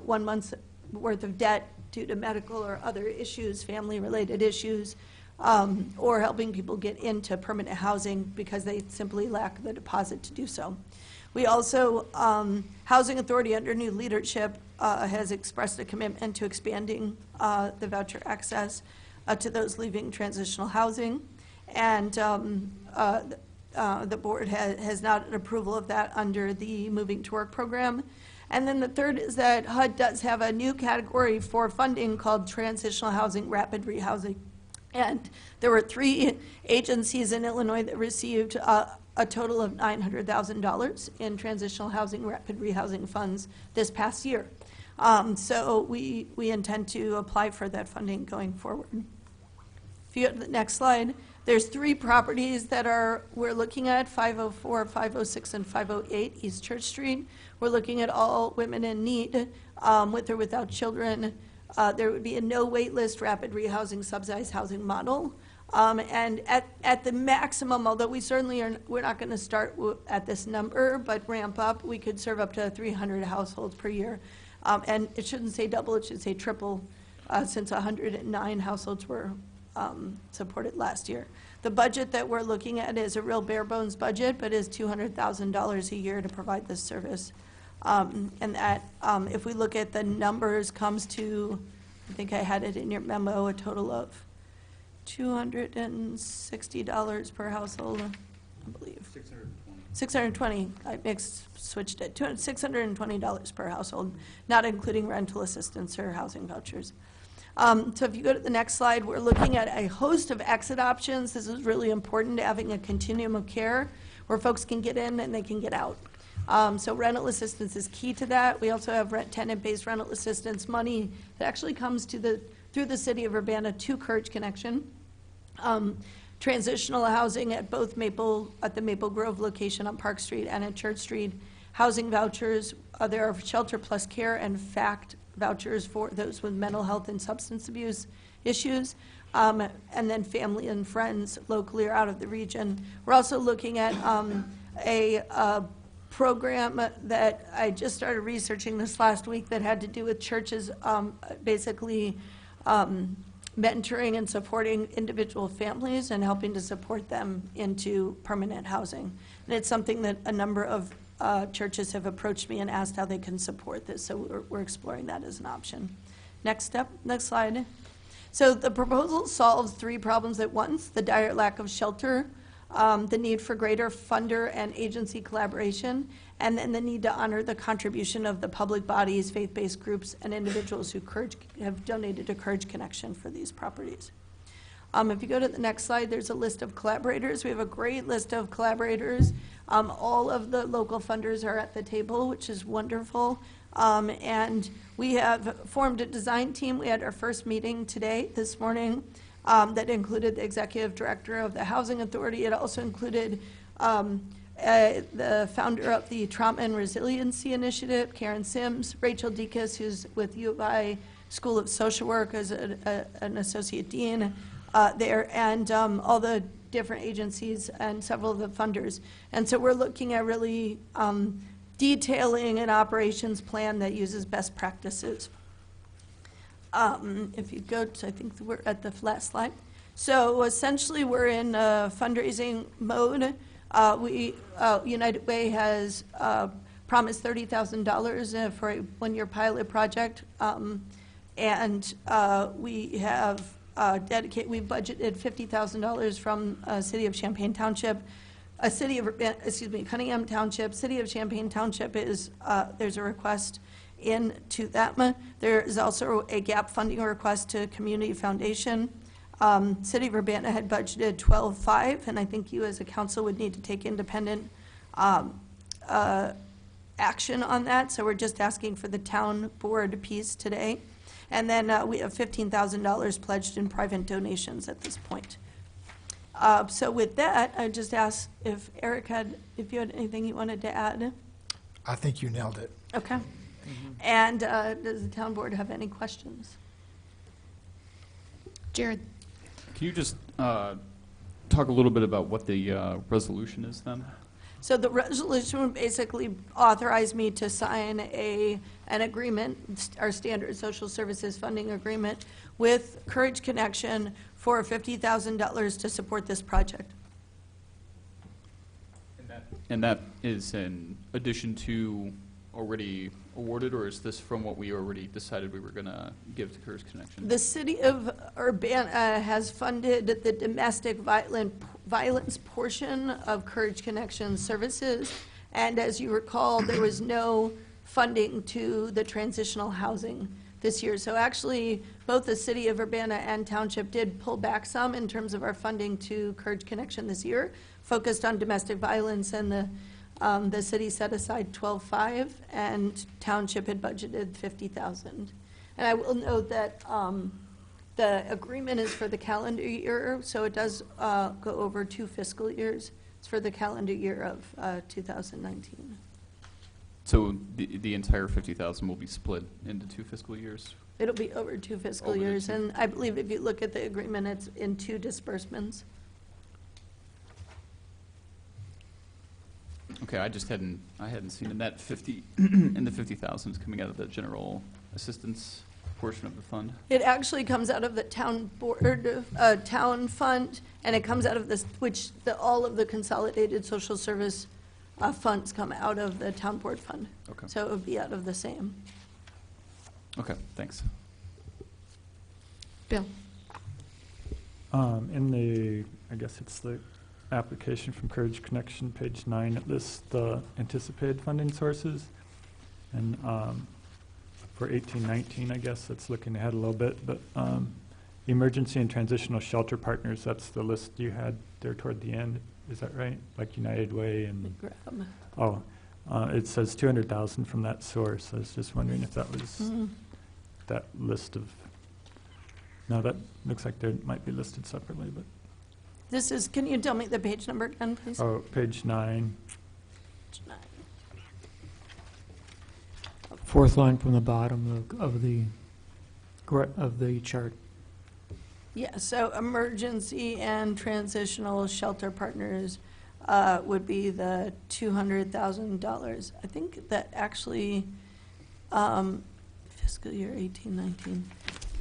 month's worth of debt due to medical or other issues, family-related issues, or helping people get into permanent housing because they simply lack the deposit to do so. We also, Housing Authority under new leadership has expressed a commitment to expanding the voucher access to those leaving transitional housing. And the board has not an approval of that under the Moving to Work program. And then the third is that HUD does have a new category for funding called Transitional Housing Rapid Rehousing. And there were 3 agencies in Illinois that received a total of $900,000 in transitional housing rapid rehousing funds this past year. So we intend to apply for that funding going forward. If you go to the next slide, there's 3 properties that we're looking at, 504, 506, and 508 East Church Street. We're looking at all women in need, with or without children. There would be a no wait list, rapid rehousing, subsidized housing model. And at the maximum, although we're not going to start at this number, but ramp up, we could serve up to 300 households per year. And it shouldn't say double, it should say triple, since 109 households were supported last year. The budget that we're looking at is a real bare bones budget, but is $200,000 a year to provide this service. And that, if we look at the numbers, comes to, I think I had it in your memo, a total of $260 per household, I believe. 620. I switched it. $620 per household, not including rental assistance or housing vouchers. So if you go to the next slide, we're looking at a host of exit options. This is really important, having a continuum of care where folks can get in and they can get out. So rental assistance is key to that. We also have tenant-based rental assistance money that actually comes through the city of Urbana to Courage Connection. Transitional housing at both at the Maple Grove location on Park Street and at Church Street. Housing vouchers, there are shelter plus care and FACT vouchers for those with mental health and substance abuse issues, and then family and friends locally or out of the region. We're also looking at a program that I just started researching this last week that had to do with churches basically mentoring and supporting individual families and helping to support them into permanent housing. And it's something that a number of churches have approached me and asked how they can support this, so we're exploring that as an option. Next slide. So the proposal solves 3 problems at once: the dire lack of shelter, the need for greater funder and agency collaboration, and then the need to honor the contribution of the public bodies, faith-based groups, and individuals who have donated to Courage Connection for these properties. If you go to the next slide, there's a list of collaborators. We have a great list of collaborators. All of the local funders are at the table, which is wonderful. And we have formed a design team. We had our first meeting this morning, that included the executive director of the Housing Authority. It also included the founder of the Trauma and Resiliency Initiative, Karen Sims, Rachel Dekas, who's with U of I School of Social Work as an associate dean there, and all the different agencies and several of the funders. And so we're looking at really detailing an operations plan that uses best practices. If you go to, I think we're at the last slide. So essentially, we're in fundraising mode. United Way has promised $30,000 for a one-year pilot project, and we have we've budgeted $50,000 from City of Champaign Township. Cunningham Township. City of Champaign Township is there's a request into that. There is also a gap funding request to Community Foundation. City of Urbana had budgeted $12.5, and I think you as a council would need to take independent action on that. So we're just asking for the town board piece today. And then we have $15,000 pledged in private donations at this point. So with that, I just asked if Eric if you had anything you wanted to add. I think you nailed it. Okay. And does the town board have any questions? Jared? Can you just talk a little bit about what the resolution is then? So the resolution would basically authorize me to sign an agreement, our standard social services funding agreement, with Courage Connection for $50,000 to support this project. And that is in addition to already awarded, or is this from what we already decided we were going to give to Courage Connection? The city of Urbana has funded the domestic violence portion of Courage Connection services, and as you recall, there was no funding to the transitional housing this year. So actually, both the city of Urbana and Township did pull back some in terms of our funding to Courage Connection this year, focused on domestic violence and the The city set aside 12.5, and Township had budgeted 50,000. And I will note that the agreement is for the calendar year, so it does go over 2 fiscal years. It's for the calendar year of 2019. So the entire 50,000 will be split into 2 fiscal years? It'll be over 2 fiscal Over the years, 2. and I believe if you look at the agreement, it's in 2 disbursements. Okay, I hadn't seen in that 50, and the 50,000 is coming out of the general assistance portion of the fund? It actually comes out of the town board, town fund, and it comes out of this, all of the consolidated social service funds come out of the town board fund. Okay. So it would be out of the same. Okay, thanks. Bill? In the, I guess it's the application from Courage Connection, page 9, it lists the anticipated funding sources. And for 18-19, I guess that's looking ahead a little bit, but emergency and transitional shelter partners, that's the list you had there toward the end. Is that right? Like United Way and, it says 200,000 from that source. I was just wondering if that was that list of, no, that looks like they might be listed separately, but. This is, can you tell me the page number again, please? Oh, page 9. Page 9. Fourth line from the bottom of the chart. Yeah, so emergency and transitional shelter partners would be the $200,000. I think that actually, fiscal year 18-19,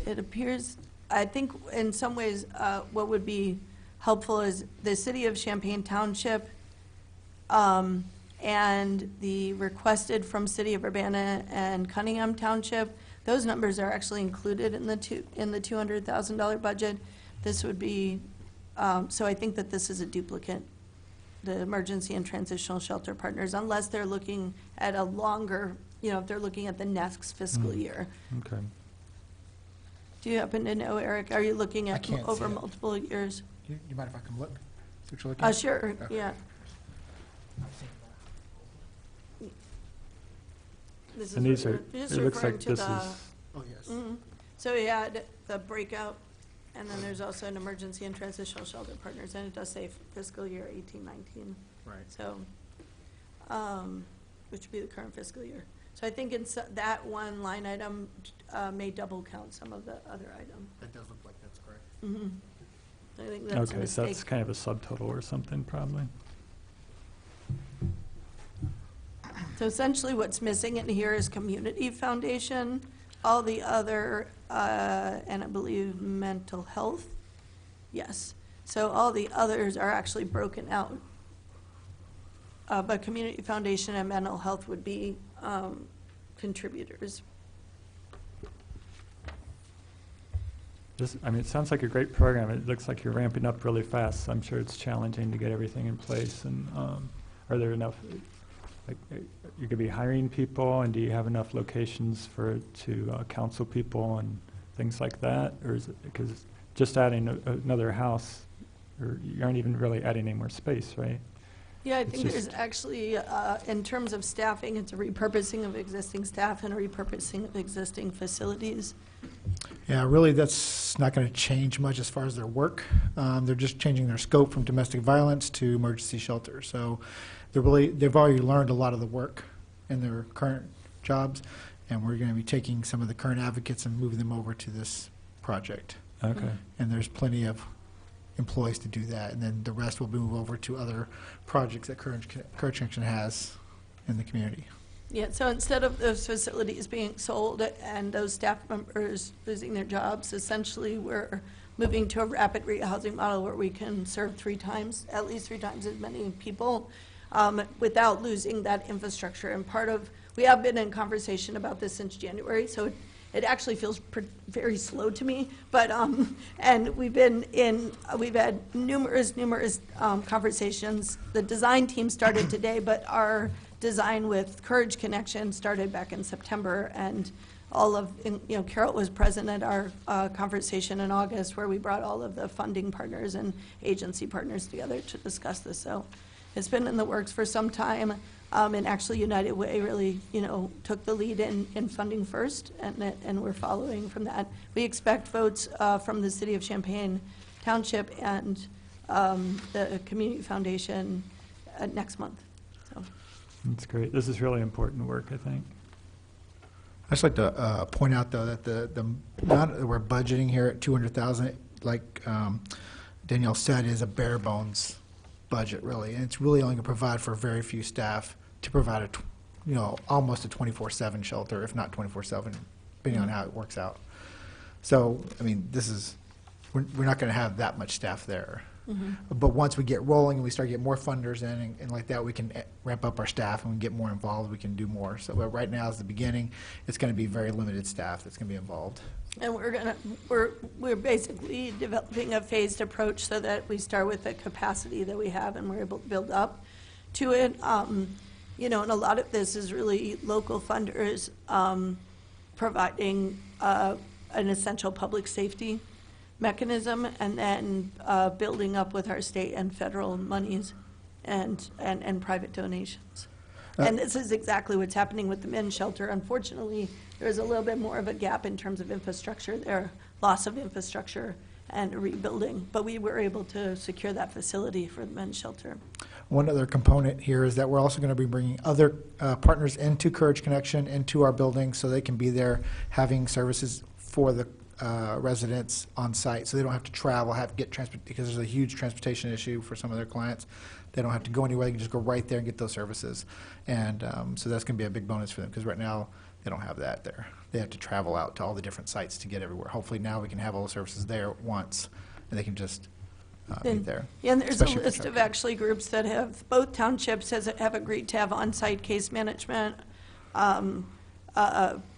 it appears, I think in some ways, what would be helpful is the city of Champaign Township and the requested from city of Urbana and Cunningham Township. Those numbers are actually included in the $200,000 budget. This would be, so I think that this is a duplicate, the emergency and transitional shelter partners, unless they're looking at a longer, if they're looking at the next fiscal year. Okay. Do you happen to know, Eric, are you looking I at can't over see it. multiple years? You mind if I come look? See what you're looking at? Sure, Okay. yeah. This And these are, just it looks referring like to this the- is, Oh, yes. Mhm. So we had the breakout, and then there's also an emergency and transitional shelter partners, and it does say fiscal year 18-19. Right. So, which would be the current fiscal year. So I think in that one line item may double count some of the other items. That does look like that's correct. Mm-hmm. I think that's a okay, so that's mistake. kind of a subtotal or something, probably. So essentially what's missing in here is community foundation, all the other, and I believe mental health. Yes. So all the others are actually broken out. But community foundation and mental health would be contributors. It sounds like a great program. It looks like you're ramping up really fast. So I'm sure it's challenging to get everything in place. And are there enough, like, you could be hiring people, and do you have enough locations to counsel people and things like that? Or is it, because just adding another house, or you aren't even really adding any more space, right? Yeah, I It's think there's just- actually, in terms of staffing, it's a repurposing of existing staff and a repurposing of existing facilities. Yeah, really, that's not going to change much as far as their work. They're just changing their scope from domestic violence to emergency shelter. So they've already learned a lot of the work in their current jobs, and we're going to be taking some of the current advocates and moving them over to this project. Okay. And there's plenty of employees to do that, and then the rest will move over to other projects that Courage Connection has in the community. Yeah, so instead of those facilities being sold and those staff members losing their jobs, essentially we're moving to a rapid rehousing model where we can serve at least three times as many people without losing that infrastructure. And we have been in conversation about this since January, so it actually feels very slow to me. But and we've had numerous conversations. The design team started today, but our design with Courage Connection started back in September, and Carol was present at our conversation in August where we brought all of the funding partners and agency partners together to discuss this. So It's been in the works for some time, and actually United Way really, took the lead in funding first, and we're following from that. We expect votes from the City of Champaign Township and the Community Foundation next month. So. That's great. This is really important work, I think. I'd just like to point out, though, that the amount that we're budgeting here at 200,000, like Danielle said, is a bare bones budget, really, and it's really only going to provide for very few staff to provide almost a 24/7 shelter, if not 24/7, depending on how it works out. So, I mean, we're not going to have that much staff there. But once we get rolling and we start getting more funders in and like that, we can ramp up our staff and we get more involved, we can do more. So but right now is the beginning. It's going to be very limited staff that's going to be involved. And we're basically developing a phased approach so that we start with the capacity that we have and we're able to build up to it. And a lot of this is really local funders providing an essential public safety mechanism, and then building up with our state and federal monies and private donations. And this is exactly what's happening with the men's shelter. Unfortunately, there's a little bit more of a gap in terms of infrastructure there, loss of infrastructure and rebuilding. But we were able to secure that facility for the men's shelter. One other component here is that we're also going to be bringing other partners into Courage Connection, into our building, so they can be there having services for the residents on site, so they don't have to travel, because there's a huge transportation issue for some of their clients. They don't have to go anywhere; they can just go right there and get those services, and so that's going to be a big bonus for them, because right now they don't have that there. They have to travel out to all the different sites to get everywhere. Hopefully now we can have all the services there at once, and they can just be there. Yeah, and there's a especially for list of trucking. actually groups that both townships have agreed to have on-site case management.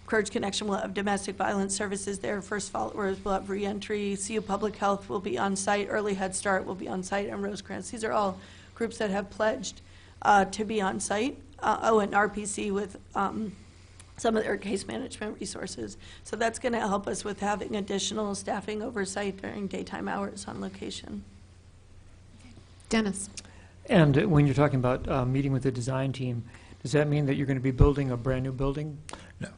Courage Connection will have domestic violence services there. First Followers will have reentry. CU Public Health will be on site. Early Head Start will be on site, and Rosecrans. These are all groups that have pledged to be on site. And RPC with some of their case management resources. So that's going to help us with having additional staffing oversight during daytime hours on location. Dennis? And when you're talking about meeting with the design team, does that mean that you're going to be building a brand-new building? No.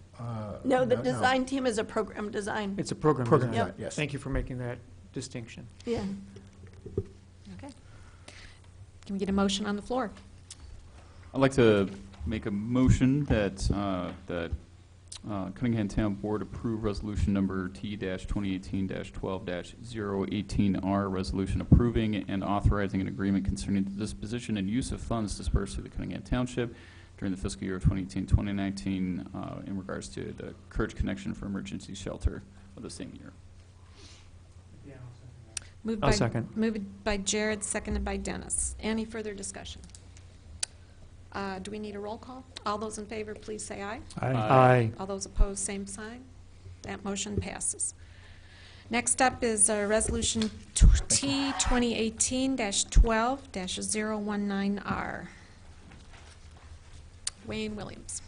No, the design team is a program design. It's a program Program design? design, yes. Thank you for making that distinction. Yeah. Okay. Can we get a motion on the floor? I'd like to make a motion that Cunningham Town Board approve resolution number T-2018-12-018R, resolution approving and authorizing an agreement concerning the disposition and use of funds dispersed through the Cunningham Township during the fiscal year of 2018-2019 in regards to the Courage Connection for Emergency Shelter of the same year. I'll second. Moved by Jared, seconded by Dennis. Any further discussion? Do we need a roll call? All those in favor, please say aye. Aye. All those opposed, same sign. That motion passes. Next up is Resolution T 2018-12-019R. Wayne Williams.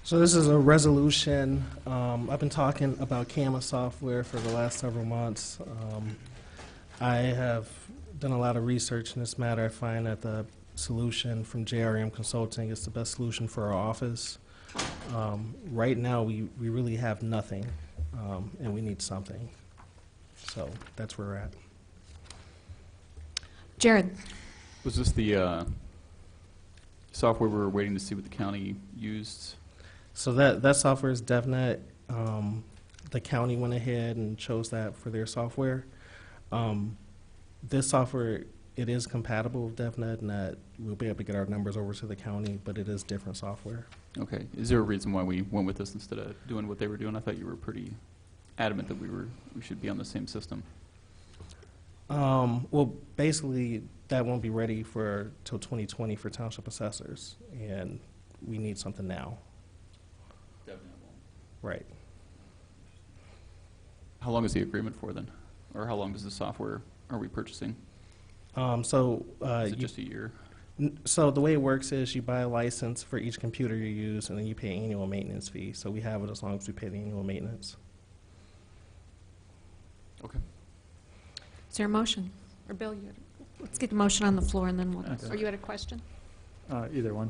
So this is a resolution. I've been talking about CAMA software for the last several months. I have done a lot of research in this matter. I find that the solution from JRM Consulting is the best solution for our office. Right now, we really have nothing, and we need something. So that's where we're at. Jared. Was this the software we were waiting to see what the county used? So that software is DevNet. The county went ahead and chose that for their software. This software, it is compatible with DevNet, and that we'll be able to get our numbers over to the county, but it is different software. Okay. Is there a reason why we went with this instead of doing what they were doing? I thought you were pretty adamant that we should be on the same system. Well, basically, that won't be ready till 2020 for township assessors, and we need something now. Definitely won't. Right. How long is the agreement for then? Or how long does the software are we purchasing? Is Is it just a year? So the way it works is you buy a license for each computer you use, and then you pay annual maintenance fee. So we have it as long as we pay the annual maintenance. Okay. Is there a motion? Or Bill, let's get the motion on the floor and then we'll, Okay. or you had a question? Either one.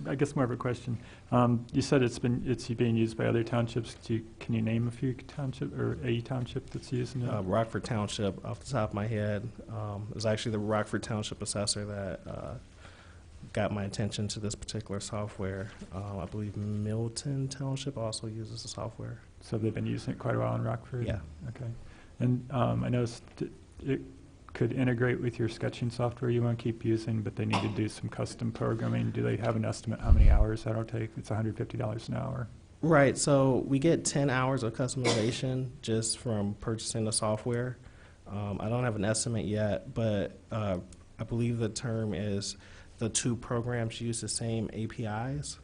I guess more of a question. You said it's being used by other townships. Can you name a few township or a township that's using it? Rockford Township, off the top of my head, it was actually the Rockford Township assessor that got my attention to this particular software. I believe Milton Township also uses the software. So they've been using it quite a while in Rockford? Yeah. Okay. And I noticed it could integrate with your sketching software you want to keep using, but they need to do some custom programming. Do they have an estimate how many hours that'll take? It's $150 an hour. Right, so we get 10 hours of customization just from purchasing the software. I don't have an estimate yet, but I believe the term is the two programs use the same APIs.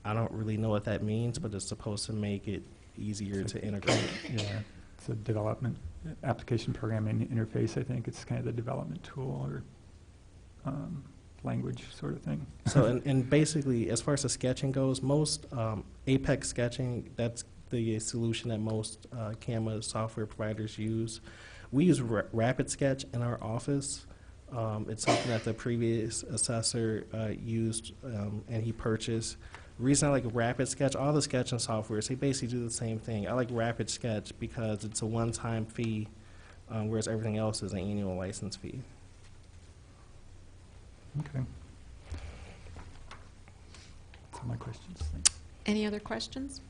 I don't really know what that means, but it's supposed to make it easier to integrate. Yeah, it's a development application programming interface. I think it's kind of the development tool or language sort of thing. So, and basically, as far as the sketching goes, most Apex sketching, that's the solution that most CAMA software providers use. We use Rapid Sketch in our office. It's something that the previous assessor used and he purchased. The reason I like Rapid Sketch, all the sketching softwares, they basically do the same thing. I like Rapid Sketch because it's a one-time fee, whereas everything else is an annual license fee. Okay. That's all my questions. Thanks. Any other questions?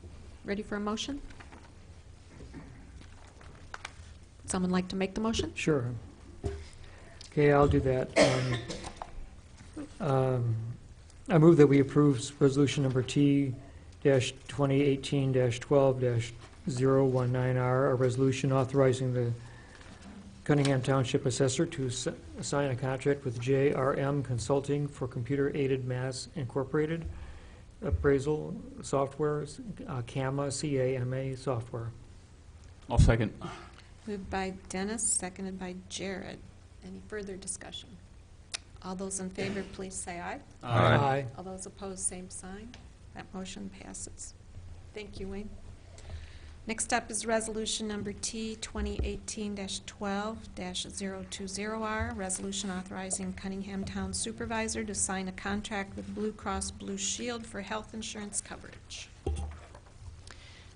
Ready for a motion? Someone like to make the motion? Sure. Okay, I'll do that. I move that we approve resolution number T-2018-12-019R, a resolution authorizing the Cunningham Township Assessor to sign a contract with JRM Consulting for Computer-Aided Mass Incorporated appraisal software, CAMA, C-A-M-A software. I'll second. Moved by Dennis, seconded by Jared. Any further discussion? All those in favor, please say aye. Aye. All those opposed, same sign. That motion passes. Thank you, Wayne. Next up is resolution number T 2018-12-020R, resolution authorizing Cunningham Town Supervisor to sign a contract with Blue Cross Blue Shield for health insurance coverage.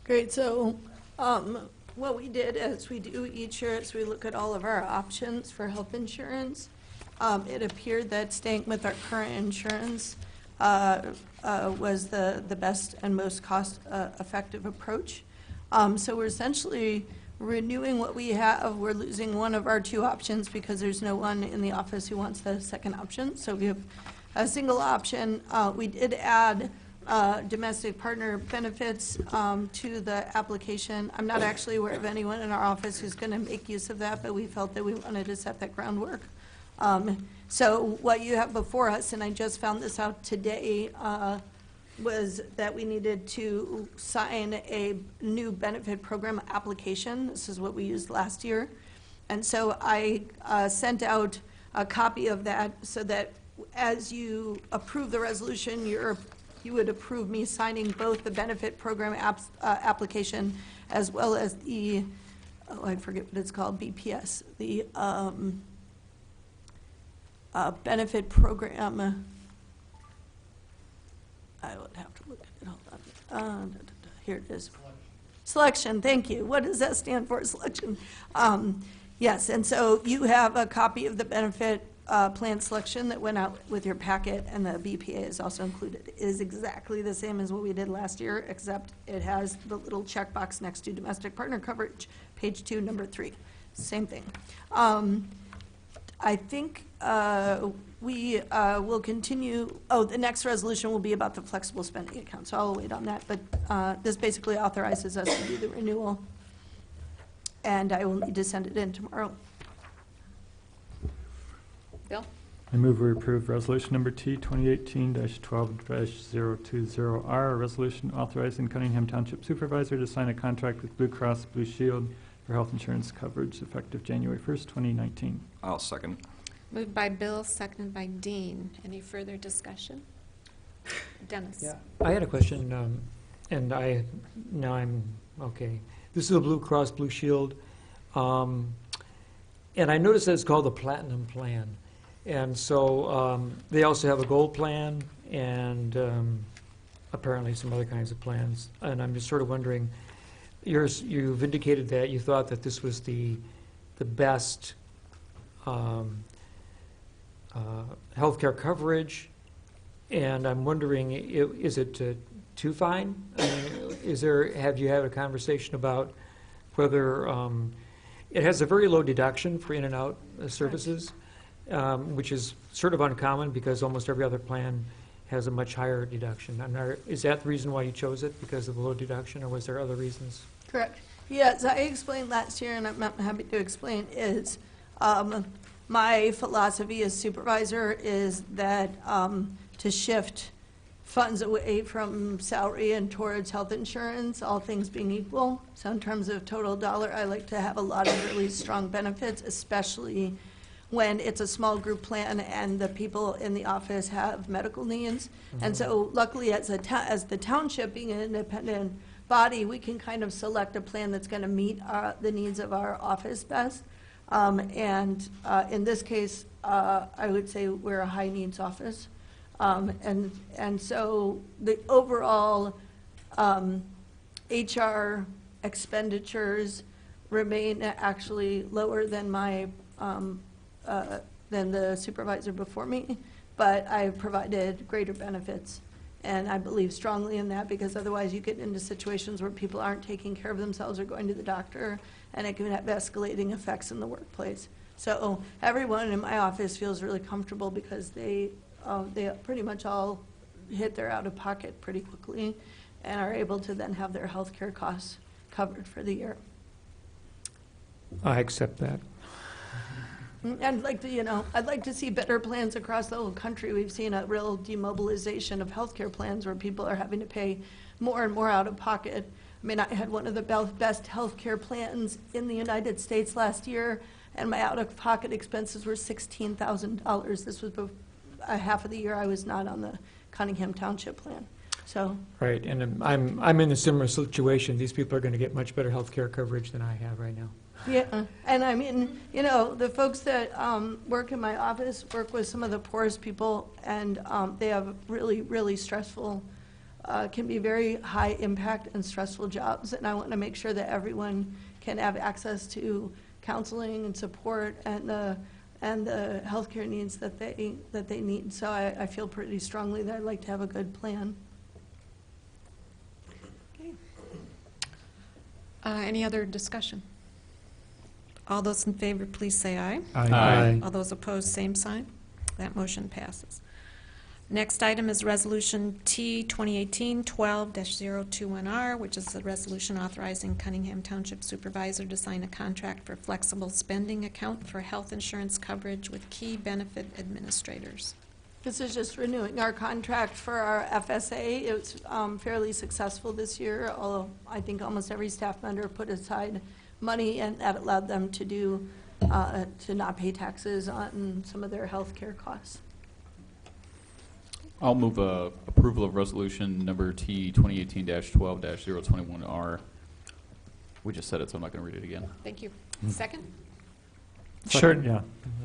Great, so what we did, as we do each year, is we look at all of our options for health insurance. It appeared that staying with our current insurance was the best and most cost-effective approach. So we're essentially renewing what we have. We're losing one of our two options because there's no one in the office who wants the second option. So we have a single option. We did add domestic partner benefits to the application. I'm not actually aware of anyone in our office who's going to make use of that, but we felt that we wanted to set that groundwork. So what you have before us, and I just found this out today, was that we needed to sign a new benefit program application. This is what we used last year. And so I sent out a copy of that so that as you approve the resolution, you would approve me signing both the benefit program application as well as the, oh, I forget what it's called, BPS, the benefit program. I would have to look at it. Hold on. Here it is. Selection, thank you. What does that stand for, selection? Yes, and so you have a copy of the benefit plan selection that went out with your packet, and the BPA is also included. It is exactly the same as what we did last year, except it has the little checkbox next to domestic partner coverage, page 2, number 3. Same thing. I think we will continue. Oh, the next resolution will be about the flexible spending account, so I'll wait on that. But this basically authorizes us to do the renewal, and I will need to send it in tomorrow. Bill? I move we approve resolution number T 2018-12-020R, a resolution authorizing Cunningham Township Supervisor to sign a contract with Blue Cross Blue Shield for health insurance coverage effective January 1st, 2019. I'll second. Moved by Bill, seconded by Dean. Any further discussion? Dennis? Yeah, I had a question, now I'm, okay. This is a Blue Cross Blue Shield, and I noticed that it's called the Platinum Plan. And so they also have a Gold Plan and apparently some other kinds of plans. And I'm just sort of wondering, you've indicated that you thought that this was the best healthcare coverage, and I'm wondering, is it too fine? I mean, have you had a conversation about whether it has a very low deduction for in and out services, which is sort of uncommon because almost every other plan has a much higher deduction. Is that the reason why you chose it, because of the low deduction, or was there other reasons? Correct. Yes, I explained last year, and I'm happy to explain, is my philosophy as supervisor is that to shift funds away from salary and towards health insurance, all things being equal. So in terms of total dollar, I like to have a lot of really strong benefits, especially when it's a small group plan and the people in the office have medical needs. And so luckily, as the township being an independent body, we can kind of select a plan that's going to meet the needs of our office best. In this case, I would say we're a high needs office. And so the overall HR expenditures remain actually lower than my than the supervisor before me, but I provided greater benefits. And I believe strongly in that, because otherwise you get into situations where people aren't taking care of themselves or going to the doctor, and it can have escalating effects in the workplace. So everyone in my office feels really comfortable because they pretty much all hit their out-of-pocket pretty quickly and are able to then have their health care costs covered for the year. I accept that. I'd like to, I'd like to see better plans across the whole country. We've seen a real demobilization of healthcare plans where people are having to pay more and more out of pocket. I mean, I had one of the best healthcare plans in the United States last year, and my out-of-pocket expenses were $16,000. This was a half of the year I was not on the Cunningham Township plan. So. Right, and I'm in a similar situation. These people are going to get much better health care coverage than I have right now. Yeah, and I mean, the folks that work in my office work with some of the poorest people, and they have really, really stressful, can be very high impact and stressful jobs, and I want to make sure that everyone can have access to counseling and support and the healthcare needs that they need. So I feel pretty strongly that I'd like to have a good plan. Okay. Any other discussion? All those in favor, please say aye. Aye. All those opposed, same sign. That motion passes. Next item is Resolution T 2018-12-021R, which is a resolution authorizing Cunningham Township Supervisor to sign a contract for flexible spending account for health insurance coverage with key benefit administrators. This is just renewing our contract for our FSA. It was fairly successful this year, although I think almost every staff member put aside money, and that allowed them to do to not pay taxes on some of their health care costs. I'll move approval of resolution number T 2018-12-021R. We just said it, so I'm not going to read it again. Thank you. Second? Sure. Yeah.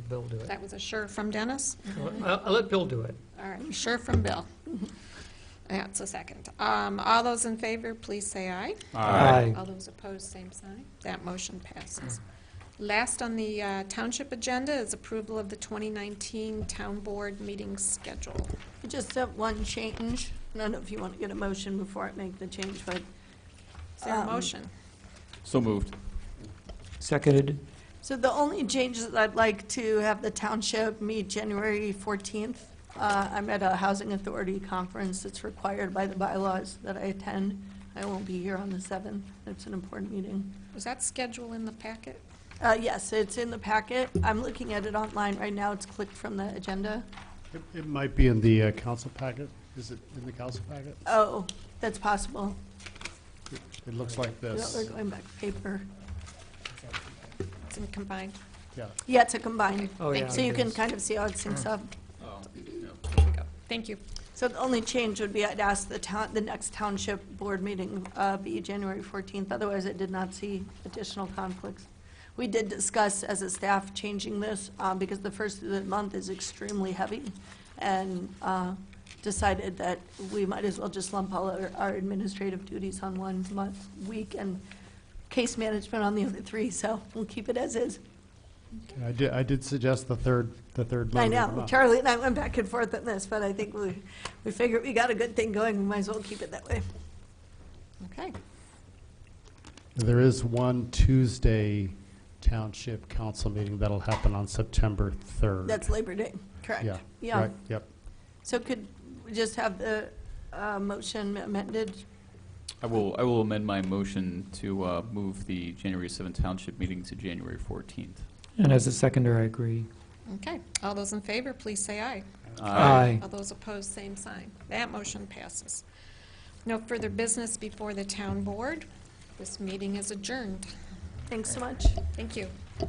Bill do it. That was a sure from Dennis? I'll let Bill do it. All right, sure from Bill. That's a second. All those in favor, please say aye. Aye. All those opposed, same sign. That motion passes. Last on the township agenda is approval of the 2019 town board meeting schedule. I just have one change. I don't know if you want to get a motion before I make the change, but Is there a motion? So moved. Seconded. so the only changes that I'd like to have the township meet January 14th. I'm at a housing authority conference that's required by the bylaws that I attend. I won't be here on the 7th. It's an important meeting. Was that schedule in the packet? Yes, it's in the packet. I'm looking at it online right now. It's clicked from the agenda. It might be in the council packet. Is it in the council packet? Oh, that's possible. It looks like We're this. going back to paper. It's in combined. Yeah. Yeah, to combine. Oh, yeah, So you it can is. kind of see how it syncs up. Oh, yeah. There we go. Thank you. So the only change would be I'd ask the next township board meeting be January 14th. Otherwise, I did not see additional conflicts. We did discuss as a staff changing this because the first of the month is extremely heavy, and decided that we might as well just lump all our administrative duties on one week and case management on the other three. So we'll keep it as is. I did suggest the third Monday I of the know, month. Charlie and I went back and forth on this, but I think we figured we got a good thing going, we might as well keep it that way. Okay. There is one Tuesday township council meeting that'll happen on September 3rd. That's Labor Day, correct? Yeah, right, yep. So could we just have the motion amended? I will amend my motion to move the January 7th Township meeting to January 14th. And as a seconder, I agree. Okay. All those in favor, please say aye. Aye. All those opposed, same sign. That motion passes. No further business before the town board. This meeting is adjourned. Thanks so much. Thank you.